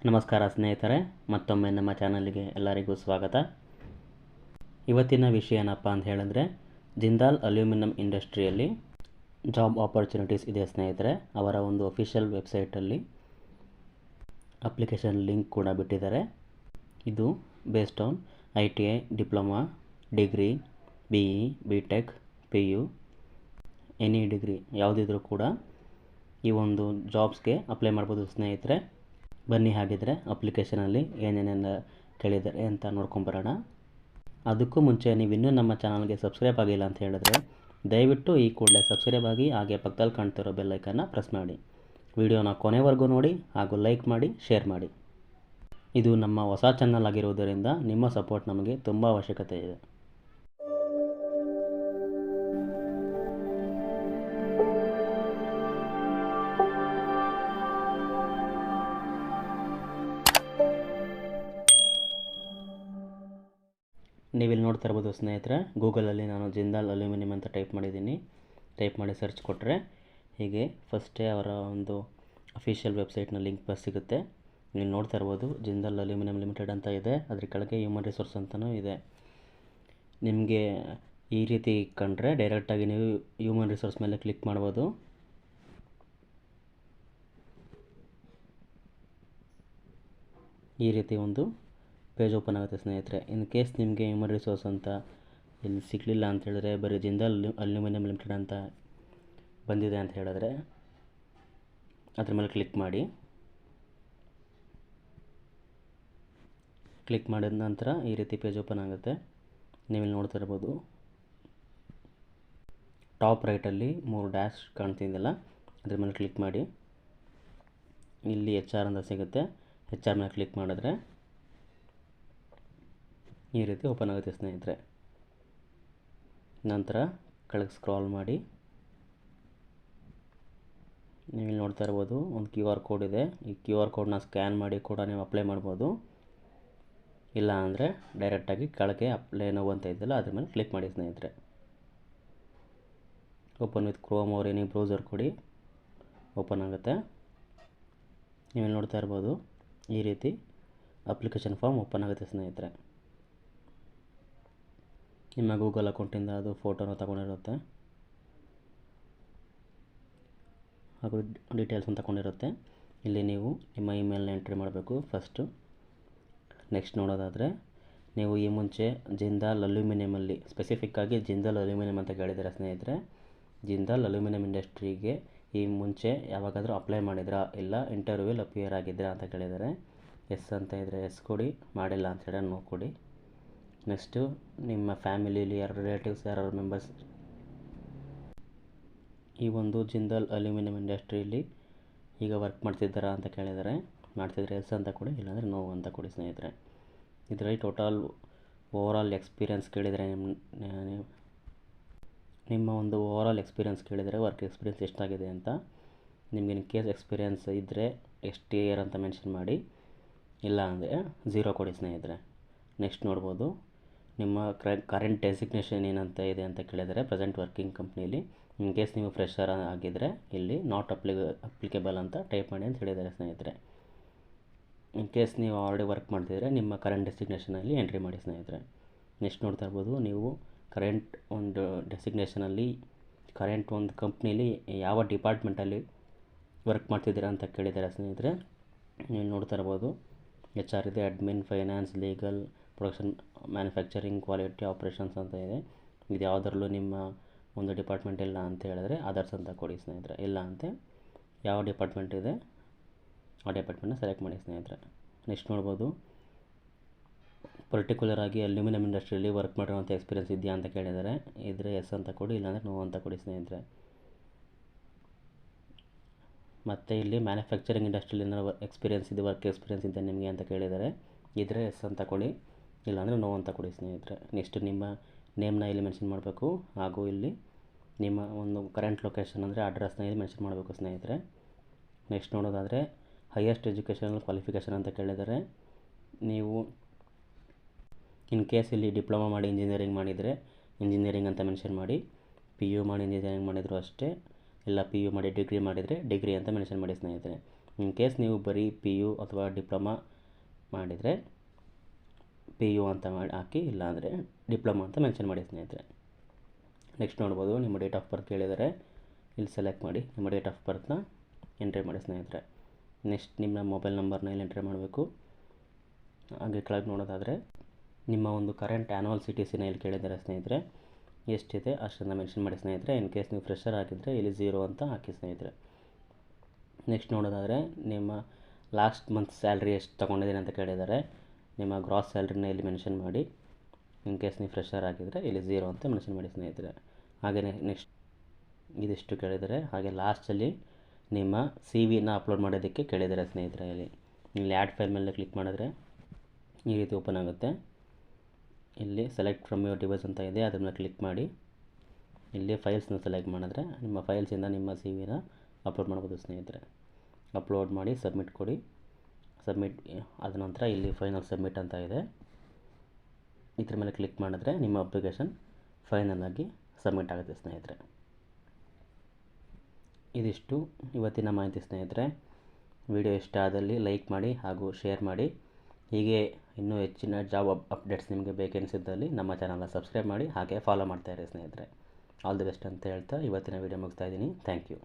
ನಮಸ್ಕಾರ ಸ್ನೇಹಿತರೆ, ಮತ್ತೊಮ್ಮೆ ನಮ್ಮ ಚಾನಲ್ಗೆ ಎಲ್ಲರಿಗೂ ಸ್ವಾಗತ. ಇವತ್ತಿನ ವಿಷಯ ಏನಪ್ಪ ಅಂತ ಹೇಳಿದ್ರೆ, ಜಿಂದಾಲ್ ಅಲ್ಯೂಮಿನಿಯಂ ಇಂಡಸ್ಟ್ರಿಯಲ್ಲಿ ಜಾಬ್ ಆಪರ್ಚುನಿಟೀಸ್ ಇದೆ ಸ್ನೇಹಿತರೆ. ಅವರ ಒಂದು ಅಫಿಷಿಯಲ್ ವೆಬ್ಸೈಟಲ್ಲಿ ಅಪ್ಲಿಕೇಶನ್ ಲಿಂಕ್ ಕೂಡ ಬಿಟ್ಟಿದ್ದಾರೆ. ಇದು based on ITI, diploma, degree, BE, BTech, PU, any degree ಯಾವುದಿದ್ರೂ ಕೂಡ ಈ ಒಂದು ಜಾಬ್ಸ್ಗೆ ಅಪ್ಲೈ ಮಾಡ್ಬೋದು ಸ್ನೇಹಿತರೆ. ಬನ್ನಿ ಹಾಗಿದ್ರೆ ಅಪ್ಲಿಕೇಶನಲ್ಲಿ ಏನೇನೆಲ್ಲ ಕೇಳಿದ್ದಾರೆ ಅಂತ ನೋಡ್ಕೊಂಬರೋಣ. ಅದಕ್ಕೂ ಮುಂಚೆ ನೀವು ಇನ್ನೂ ನಮ್ಮ ಚಾನಲ್ಗೆ ಸಬ್ಸ್ಕ್ರೈಬ್ ಆಗಿಲ್ಲ ಅಂತ ಹೇಳಿದ್ರೆ ದಯವಿಟ್ಟು ಈ ಕೂಡಲೇ ಸಬ್ಸ್ಕ್ರೈಬ್ ಆಗಿ, ಹಾಗೆ ಪಕ್ಕದಲ್ಲಿ ಕಾಣ್ತಿರೋ ಬೆಲ್ಲೈಕನ್ನ ಪ್ರೆಸ್ ಮಾಡಿ. ವಿಡಿಯೋನ ಕೊನೆವರೆಗೂ ನೋಡಿ ಹಾಗೂ ಲೈಕ್ ಮಾಡಿ, ಶೇರ್ ಮಾಡಿ. ಇದು ನಮ್ಮ ಹೊಸ ಚಾನಲ್ ಆಗಿರುವುದರಿಂದ ನಿಮ್ಮ ಸಪೋರ್ಟ್ ನಮಗೆ ತುಂಬ ಅವಶ್ಯಕತೆ ಇದೆ. ನೀವಿಲ್ಲಿ ನೋಡ್ತಾ ಇರ್ಬೋದು ಸ್ನೇಹಿತರೆ, ಗೂಗಲಲ್ಲಿ ನಾನು ಜಿಂದಾಲ್ ಅಲ್ಯೂಮಿನಿಯಂ ಅಂತ ಟೈಪ್ ಮಾಡಿದ್ದೀನಿ. ಟೈಪ್ ಮಾಡಿ ಸರ್ಚ್ ಕೊಟ್ಟರೆ ಹೀಗೆ ಫಸ್ಟೇ ಅವರ ಒಂದು ಅಫಿಷಿಯಲ್ ವೆಬ್ಸೈಟ್ನ ಲಿಂಕ್ ಸಿಗುತ್ತೆ. ನೀವು ನೋಡ್ತಾ ಇರ್ಬೋದು ಜಿಂದಾಲ್ ಅಲ್ಯೂಮಿನಿಯಂ ಲಿಮಿಟೆಡ್ ಅಂತ ಇದೆ, ಅದ್ರ ಕೆಳಗೆ ಹ್ಯೂಮನ್ ರಿಸೋರ್ಸ್ ಅಂತಲೂ ಇದೆ. ನಿಮಗೆ ಈ ರೀತಿ ಕಂಡ್ರೆ ಡೈರೆಕ್ಟಾಗಿ ನೀವು ಹ್ಯೂಮನ್ ರಿಸೋರ್ಸ್ ಮೇಲೆ ಕ್ಲಿಕ್ ಮಾಡ್ಬೋದು. ಈ ರೀತಿ ಒಂದು ಪೇಜ್ ಓಪನ್ ಆಗುತ್ತೆ ಸ್ನೇಹಿತರೆ. ಇನ್ ಕೇಸ್ ನಿಮಗೆ ಹ್ಯೂಮನ್ ರಿಸೋರ್ಸ್ ಅಂತ ಇಲ್ಲಿ ಸಿಗಲಿಲ್ಲ ಅಂತ ಹೇಳಿದ್ರೆ, ಬರೀ ಜಿಂದಾಲ್ ಅಲ್ಯೂಮಿನಿಯಂ ಲಿಮಿಟೆಡ್ ಅಂತ ಬಂದಿದೆ ಅಂತ ಹೇಳಿದ್ರೆ ಅದ್ರ ಮೇಲೆ ಕ್ಲಿಕ್ ಮಾಡಿ. ಕ್ಲಿಕ್ ಮಾಡಿದ ನಂತರ ಈ ರೀತಿ ಪೇಜ್ ಓಪನ್ ಆಗುತ್ತೆ. ನೀವಿಲ್ಲಿ ನೋಡ್ತಾ ಇರ್ಬೋದು ಟಾಪ್ ರೈಟಲ್ಲಿ 3 ಡ್ಯಾಶ್ ಕಾಣ್ತಿದೆಯಲ್ಲ, ಅದ್ರ ಮೇಲೆ ಕ್ಲಿಕ್ ಮಾಡಿ. ಇಲ್ಲಿ HR ಅಂತ ಸಿಗುತ್ತೆ. HR ಮೇಲೆ ಕ್ಲಿಕ್ ಮಾಡಿದ್ರೆ ಈ ರೀತಿ ಓಪನ್ ಆಗುತ್ತೆ ಸ್ನೇಹಿತರೆ. ನಂತರ ಕೆಳಗೆ ಸ್ಕ್ರಾಲ್ ಮಾಡಿ, ನೀವು ಇಲ್ಲಿ ನೋಡ್ತಾ ಇರ್ಬೋದು ಒಂದು QR ಕೋಡ್ ಇದೆ. ಈ QR ಕೋಡ್ನ ಸ್ಕ್ಯಾನ್ ಮಾಡಿ ಕೂಡ ನೀವು ಅಪ್ಲೈ ಮಾಡ್ಬೋದು. ಇಲ್ಲ ಅಂದರೆ ಡೈರೆಕ್ಟಾಗಿ ಕೆಳಗೆ ಅಪ್ಲೈ ನೌ ಅಂತ ಇದೆಯಲ್ಲ, ಅದ್ರ ಮೇಲೆ ಕ್ಲಿಕ್ ಮಾಡಿ ಸ್ನೇಹಿತರೆ. ಓಪನ್ ವಿತ್ ಕ್ರೋಮ್ ಅವ್ರ ಏನೇ ಬ್ರೌಸರ್ ಕೊಡಿ, ಓಪನ್ ಆಗುತ್ತೆ. ನೀವು ಇಲ್ಲಿ ನೋಡ್ತಾ ಇರ್ಬೋದು ಈ ರೀತಿ ಅಪ್ಲಿಕೇಶನ್ ಫಾರ್ಮ್ ಓಪನ್ ಆಗುತ್ತೆ ಸ್ನೇಹಿತರೆ. ನಿಮ್ಮ ಗೂಗಲ್ ಅಕೌಂಟಿಂದ ಅದು ಫೋಟೋನ ತಗೊಂಡಿರುತ್ತೆ ಹಾಗೂ ಡೀಟೇಲ್ಸನ್ನು ತಗೊಂಡಿರುತ್ತೆ. ಇಲ್ಲಿ ನೀವು ನಿಮ್ಮ ಇಮೇಲ್ನ ಎಂಟ್ರಿ ಮಾಡಬೇಕು ಫಸ್ಟು. ನೆಕ್ಸ್ಟ್ ನೋಡೋದಾದರೆ, ನೀವು ಈ ಮುಂಚೆ ಜಿಂದಾಲ್ ಅಲ್ಯೂಮಿನಿಯಮಲ್ಲಿ ಸ್ಪೆಸಿಫಿಕ್ಕಾಗಿ ಜಿಂದಾಲ್ ಅಲ್ಯೂಮಿನಿಯಂ ಅಂತ ಕೇಳಿದರೆ ಸ್ನೇಹಿತರೆ, ಜಿಂದಾಲ್ ಅಲ್ಯೂಮಿನಿಯಂ ಇಂಡಸ್ಟ್ರಿಗೆ ಈ ಮುಂಚೆ ಯಾವಾಗಾದರೂ ಅಪ್ಲೈ ಮಾಡಿದ್ರಾ, ಇಲ್ಲ ಇಂಟರ್ವ್ಯೂಲಿ ಅಪಿಯರ್ ಆಗಿದ್ರಾ ಅಂತ ಕೇಳಿದರೆ, ಎಸ್ ಅಂತ ಇದ್ದರೆ ಎಸ್ ಕೊಡಿ, ಮಾಡಿಲ್ಲ ಅಂತ ಹೇಳಿದ್ರೆ ನೋ ಕೊಡಿ. ನೆಕ್ಸ್ಟು ನಿಮ್ಮ ಫ್ಯಾಮಿಲಿಯಲ್ಲಿ ಯಾರು ರಿಲೇಟಿವ್ಸ್ ಯಾರು ಮೆಂಬರ್ಸ್ ಈ ಒಂದು ಜಿಂದಾಲ್ ಅಲ್ಯೂಮಿನಿಯಂ ಇಂಡಸ್ಟ್ರಿಯಲ್ಲಿ ಈಗ ವರ್ಕ್ ಮಾಡ್ತಿದ್ದಾರಾ ಅಂತ ಕೇಳಿದರೆ, ಮಾಡ್ತಿದ್ರೆ ಎಸ್ ಅಂತ ಕೊಡಿ, ಇಲ್ಲಾಂದರೆ ನೋ ಅಂತ ಕೊಡಿ ಸ್ನೇಹಿತರೆ. ಇದರಲ್ಲಿ ಟೋಟಲ್ ಓವರಾಲ್ ಎಕ್ಸ್ಪೀರಿಯನ್ಸ್ ಕೇಳಿದರೆ, ನಿಮ್ಮ ಒಂದು ಓವರಾಲ್ ಎಕ್ಸ್ಪೀರಿಯನ್ಸ್ ಕೇಳಿದರೆ ವರ್ಕ್ ಎಕ್ಸ್ಪೀರಿಯನ್ಸ್ ಎಷ್ಟಾಗಿದೆ ಅಂತ. ನಿಮಗೆ ಇನ್ ಕೇಸ್ ಎಕ್ಸ್ಪೀರಿಯನ್ಸ್ ಇದ್ದರೆ ಎಷ್ಟು ಇಯರ್ ಅಂತ ಮೆನ್ಷನ್ ಮಾಡಿ, ಇಲ್ಲ ಅಂದರೆ 0 ಕೊಡಿ ಸ್ನೇಹಿತರೆ. ನೆಕ್ಸ್ಟ್ ನೋಡ್ಬೋದು ನಿಮ್ಮ ಕರೆಂಟ್ ಡೆಸಿಗ್ನೇಷನ್ ಏನಂತ ಇದೆ ಅಂತ ಕೇಳಿದರೆ, ಪ್ರೆಸೆಂಟ್ ವರ್ಕಿಂಗ್ ಕಂಪ್ನಿಯಲ್ಲಿ. ಇನ್ ಕೇಸ್ ನೀವು ಫ್ರೆಶರ್ ಆಗಿದ್ದರೆ ಇಲ್ಲಿ ನಾಟ್ ಅಪ್ಲಿಕೇಬಲ್ ಅಂತ ಟೈಪ್ ಮಾಡಿ ಅಂತ ಹೇಳಿದ್ದಾರೆ ಸ್ನೇಹಿತರೆ. ಇನ್ ಕೇಸ್ ನೀವು ಆಲ್ರೆಡಿ ವರ್ಕ್ ಮಾಡ್ತಿದ್ರೆ ನಿಮ್ಮ ಕರೆಂಟ್ ಡೆಸಿಗ್ನೇಷನಲ್ಲಿ ಎಂಟ್ರಿ ಮಾಡಿ ಸ್ನೇಹಿತರೆ. ನೆಕ್ಸ್ಟ್ ನೋಡ್ತಾ ಇರ್ಬೋದು ನೀವು ಕರೆಂಟ್ ಒಂದು ಡೆಸಿಗ್ನೇಷನಲ್ಲಿ ಕರೆಂಟ್ ಒಂದು ಕಂಪ್ನಿಲಿ ಯಾವ ಡಿಪಾರ್ಟ್ಮೆಂಟಲ್ಲಿ ವರ್ಕ್ ಮಾಡ್ತಿದ್ದೀರಾ ಅಂತ ಕೇಳಿದ್ದಾರೆ ಸ್ನೇಹಿತರೆ. ನೀವು ನೋಡ್ತಾ ಇರ್ಬೋದು HR ಇದೆ, admin, finance, legal, production, manufacturing, quality, operations ಅಂತ ಇದೆ. ಇದು ಯಾವುದರಲ್ಲೂ ನಿಮ್ಮ ಒಂದು ಡಿಪಾರ್ಟ್ಮೆಂಟ್ ಇಲ್ಲ ಅಂತ ಹೇಳಿದ್ರೆ ಅದರ್ಸ್ ಅಂತ ಕೊಡಿ ಸ್ನೇಹಿತರೆ. ಇಲ್ಲ ಅಂತ ಯಾವ ಡಿಪಾರ್ಟ್ಮೆಂಟ್ ಇದೆ ಆ ಡಿಪಾರ್ಟ್ಮೆಂಟ್ನ ಸೆಲೆಕ್ಟ್ ಮಾಡಿ ಸ್ನೇಹಿತರೆ. ನೆಕ್ಸ್ಟ್ ನೋಡ್ಬೋದು ಪರ್ಟಿಕ್ಯುಲರ್ ಆಗಿ ಅಲ್ಯೂಮಿನಿಯಂ ಇಂಡಸ್ಟ್ರಿಯಲ್ಲಿ ವರ್ಕ್ ಮಾಡಿರೋಂಥ ಎಕ್ಸ್ಪೀರಿಯನ್ಸ್ ಇದೆಯಾ ಅಂತ ಕೇಳಿದರೆ, ಇದ್ದರೆ ಎಸ್ ಅಂತ ಕೊಡಿ, ಇಲ್ಲಾಂದರೆ ನೋ ಅಂತ ಕೊಡಿ ಸ್ನೇಹಿತರೆ. ಮತ್ತು ಇಲ್ಲಿ ಮ್ಯಾನುಫ್ಯಾಕ್ಚರಿಂಗ್ ಇಂಡಸ್ಟ್ರಿಯಲ್ಲಿ ಏನಾದ್ರು ಎಕ್ಸ್ಪೀರಿಯನ್ಸ್ ಇದೆ, ವರ್ಕ್ ಎಕ್ಸ್ಪೀರಿಯನ್ಸ್ ಇದೆ ನಿಮಗೆ ಅಂತ ಕೇಳಿದರೆ, ಇದ್ದರೆ ಎಸ್ ಅಂತ ಕೊಡಿ, ಇಲ್ಲಾಂದರೆ ನೋ ಅಂತ ಕೊಡಿ ಸ್ನೇಹಿತರೆ. ನೆಕ್ಸ್ಟ್ ನಿಮ್ಮ ನೇಮ್ನ ಇಲ್ಲಿ ಮೆನ್ಷನ್ ಮಾಡಬೇಕು, ಹಾಗೂ ಇಲ್ಲಿ ನಿಮ್ಮ ಒಂದು ಕರೆಂಟ್ ಲೊಕೇಶನ್ ಅಂದರೆ ಅಡ್ರೆಸ್ನ ಇಲ್ಲಿ ಮೆನ್ಷನ್ ಮಾಡಬೇಕು ಸ್ನೇಹಿತರೆ. ನೆಕ್ಸ್ಟ್ ನೋಡೋದಾದರೆ ಹೈಯೆಸ್ಟ್ ಎಜುಕೇಷನಲ್ ಕ್ವಾಲಿಫಿಕೇಷನ್ ಅಂತ ಕೇಳಿದರೆ, ನೀವು ಇನ್ ಕೇಸ್ ಇಲ್ಲಿ ಡಿಪ್ಲೊಮಾ ಮಾಡಿ ಇಂಜಿನಿಯರಿಂಗ್ ಮಾಡಿದರೆ ಇಂಜಿನಿಯರಿಂಗ್ ಅಂತ ಮೆನ್ಷನ್ ಮಾಡಿ, PU ಮಾಡಿ ಇಂಜಿನಿಯರಿಂಗ್ ಮಾಡಿದರೂ ಅಷ್ಟೇ, ಇಲ್ಲ PU ಮಾಡಿ ಡಿಗ್ರಿ ಮಾಡಿದರೆ ಡಿಗ್ರಿ ಅಂತ ಮೆನ್ಷನ್ ಮಾಡಿ ಸ್ನೇಹಿತರೆ. ಇನ್ ಕೇಸ್ ನೀವು ಬರೀ PU ಅಥವಾ ಡಿಪ್ಲೊಮಾ ಮಾಡಿದರೆ PU ಅಂತ ಮಾಡಿ ಹಾಕಿ, ಇಲ್ಲಾಂದರೆ ಡಿಪ್ಲೊಮಾ ಅಂತ ಮೆನ್ಷನ್ ಮಾಡಿ ಸ್ನೇಹಿತರೆ. ನೆಕ್ಸ್ಟ್ ನೋಡ್ಬೋದು, ನಿಮ್ಮ ಡೇಟ್ ಆಫ್ ಬರ್ತ್ ಕೇಳಿದರೆ ಇಲ್ಲಿ ಸೆಲೆಕ್ಟ್ ಮಾಡಿ ನಿಮ್ಮ ಡೇಟ್ ಆಫ್ ಬರ್ತ್ನ ಎಂಟ್ರಿ ಮಾಡಿ ಸ್ನೇಹಿತರೆ. ನೆಕ್ಸ್ಟ್ ನಿಮ್ಮ ಮೊಬೈಲ್ ನಂಬರ್ನ ಇಲ್ಲಿ ಎಂಟ್ರಿ ಮಾಡಬೇಕು. ಹಾಗೆ ಕೆಳಗೆ ನೋಡೋದಾದರೆ ನಿಮ್ಮ ಒಂದು ಕರೆಂಟ್ ಆ್ಯನ್ಯುವಲ್ CTC ಇಲ್ಲಿ ಕೇಳಿದ್ದಾರೆ ಸ್ನೇಹಿತರೆ, ಎಷ್ಟಿದೆ ಅಷ್ಟನ್ನು ಮೆನ್ಷನ್ ಮಾಡಿ ಸ್ನೇಹಿತರೆ. ಇನ್ ಕೇಸ್ ನೀವು ಫ್ರೆಶರ್ ಆಗಿದ್ದರೆ ಇಲ್ಲಿ 0 ಅಂತ ಹಾಕಿ ಸ್ನೇಹಿತರೆ. ನೆಕ್ಸ್ಟ್ ನೋಡೋದಾದರೆ ನಿಮ್ಮ ಲಾಸ್ಟ್ ಮಂತ್ ಸ್ಯಾಲ್ರಿ ಎಷ್ಟು ತೊಗೊಂಡಿದ್ದೀನಿ ಅಂತ ಕೇಳಿದ್ದಾರೆ. ನಿಮ್ಮ ಗ್ರಾಸ್ ಸ್ಯಾಲ್ರಿನ ಇಲ್ಲಿ ಮೆನ್ಷನ್ ಮಾಡಿ. ಇನ್ ಕೇಸ್ ನೀವು ಫ್ರೆಶರ್ ಆಗಿದ್ದರೆ ಇಲ್ಲಿ 0 ಅಂತ ಮೆನ್ಷನ್ ಮಾಡಿ ಸ್ನೇಹಿತರೆ. ಹಾಗೆಯೇ ನೆಕ್ಸ್ಟ್ ಇದಿಷ್ಟು ಕೇಳಿದರೆ. ಹಾಗೆ ಲಾಸ್ಟಲ್ಲಿ ನಿಮ್ಮ CVನ ಅಪ್ಲೋಡ್ ಮಾಡೋದಕ್ಕೆ ಕೇಳಿದ್ದಾರೆ ಸ್ನೇಹಿತರೆ. ಇಲ್ಲಿ ಆ್ಯಡ್ ಫೈಲ್ ಮೇಲೆ ಕ್ಲಿಕ್ ಮಾಡಿದ್ರೆ ಈ ರೀತಿ ಓಪನ್ ಆಗುತ್ತೆ. ಇಲ್ಲಿ ಸೆಲೆಕ್ಟ್ ಫ್ರಮ್ ಯುವರ್ ಡಿವೈಸ್ ಅಂತ ಇದೆ, ಅದ್ರ ಮೇಲೆ ಕ್ಲಿಕ್ ಮಾಡಿ ಇಲ್ಲಿ ಫೈಲ್ಸ್ನ ಸೆಲೆಕ್ಟ್ ಮಾಡಿದ್ರೆ ನಿಮ್ಮ ಫೈಲ್ಸಿಂದ ನಿಮ್ಮ CVನ ಅಪ್ಲೋಡ್ ಮಾಡ್ಬೋದು ಸ್ನೇಹಿತರೆ. ಅಪ್ಲೋಡ್ ಮಾಡಿ ಸಬ್ಮಿಟ್ ಕೊಡಿ. ಸಬ್ಮಿಟ್ ಆದ ನಂತರ ಇಲ್ಲಿ ಫೈನಲ್ ಸಬ್ಮಿಟ್ ಅಂತ ಇದೆ, ಇದ್ರ ಮೇಲೆ ಕ್ಲಿಕ್ ಮಾಡಿದ್ರೆ ನಿಮ್ಮ ಅಪ್ಲಿಕೇಶನ್ ಫೈನಲ್ ಆಗಿ ಸಬ್ಮಿಟ್ ಆಗುತ್ತೆ ಸ್ನೇಹಿತರೆ. ಇದಿಷ್ಟು ಇವತ್ತಿನ ಮಾಹಿತಿ ಸ್ನೇಹಿತರೆ. ವಿಡಿಯೋ ಇಷ್ಟ ಆದಲ್ಲಿ ಲೈಕ್ ಮಾಡಿ ಹಾಗೂ ಶೇರ್ ಮಾಡಿ. ಹೀಗೆ ಇನ್ನೂ ಹೆಚ್ಚಿನ ಜಾಬ್ ಅಪ್ಡೇಟ್ಸ್ ನಿಮಗೆ ಬೇಕೆನಿಸಿದ್ದಲ್ಲಿ ನಮ್ಮ ಚಾನಲ್ನ ಸಬ್ಸ್ಕ್ರೈಬ್ ಮಾಡಿ, ಹಾಗೆ ಫಾಲೋ ಮಾಡ್ತಾಯಿರಿ ಸ್ನೇಹಿತರೆ. ಆಲ್ ದಿ ಬೆಸ್ಟ್ ಅಂತ ಹೇಳ್ತಾ ಇವತ್ತಿನ ವಿಡಿಯೋ ಮುಗಿಸ್ತಾ ಇದ್ದೀನಿ. Thank you.